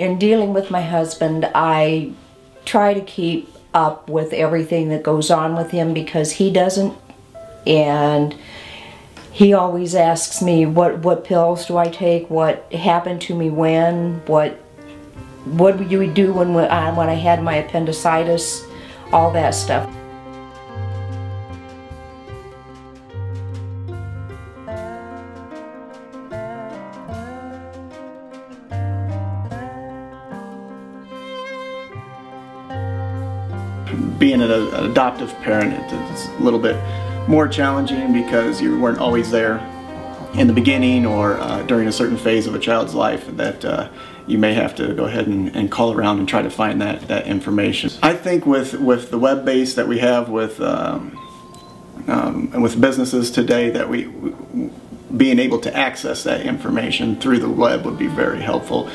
in dealing with my husband, I try to keep up with everything that goes on with him because he doesn't, and he always asks me what pills do I take, what happened to me when, what would you do when I had my appendicitis, all that stuff. Being an adoptive parent, it's a little bit more challenging because you weren't always there in the beginning or during a certain phase of a child's life that you may have to go ahead and call around and try to find that information. I think with the web base that we have with businesses today, that we being able to access that information through the web would be very helpful.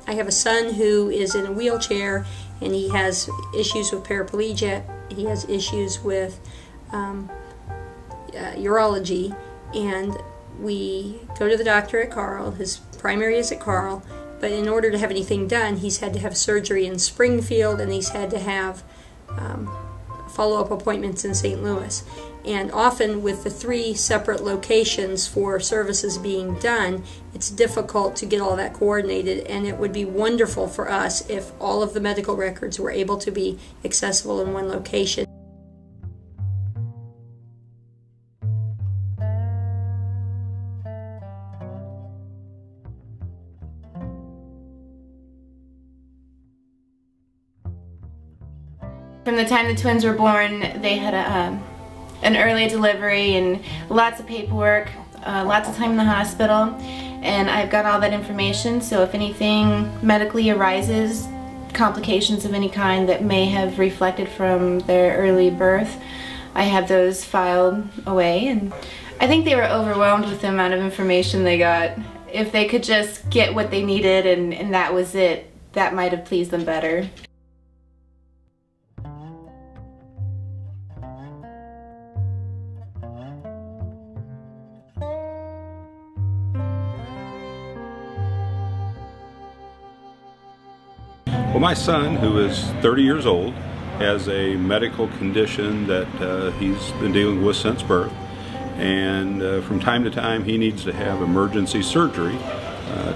I have a son who is in a wheelchair and he has issues with paraplegia, he has issues with urology, and we go to the doctor at Carl. His primary is at Carl, but in order to have anything done he's had to have surgery in Springfield and he's had to have follow-up appointments in St. Louis. And often with the 3 separate locations for services being done, it's difficult to get all that coordinated, and it would be wonderful for us if all of the medical records were able to be accessible in one location. From the time the twins were born, they had an early delivery and lots of paperwork, lots of time in the hospital, and I've got all that information, so if anything medically arises, complications of any kind that may have reflected from their early birth, I have those filed away. And I think they were overwhelmed with the amount of information they got. If they could just get what they needed and that was it, that might have pleased them better. Well, my son, who is 30 years old, has a medical condition that he's been dealing with since birth, and from time to time he needs to have emergency surgery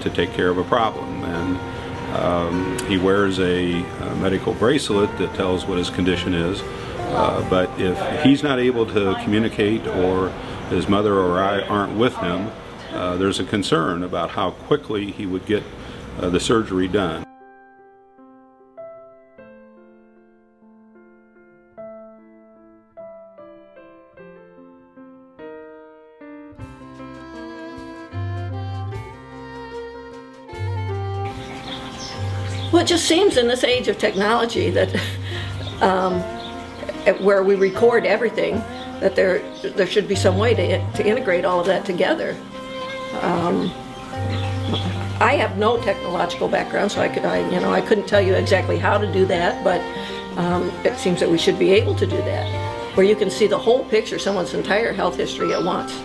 to take care of a problem. And he wears a medical bracelet that tells what his condition is, but if he's not able to communicate or his mother or I aren't with him, there's a concern about how quickly he would get the surgery done. Well, it just seems in this age of technology that where we record everything, that there should be some way to integrate all of that together. I have no technological background, so I couldn't tell you exactly how to do that, but it seems that we should be able to do that, where you can see the whole picture, someone's entire health history at once.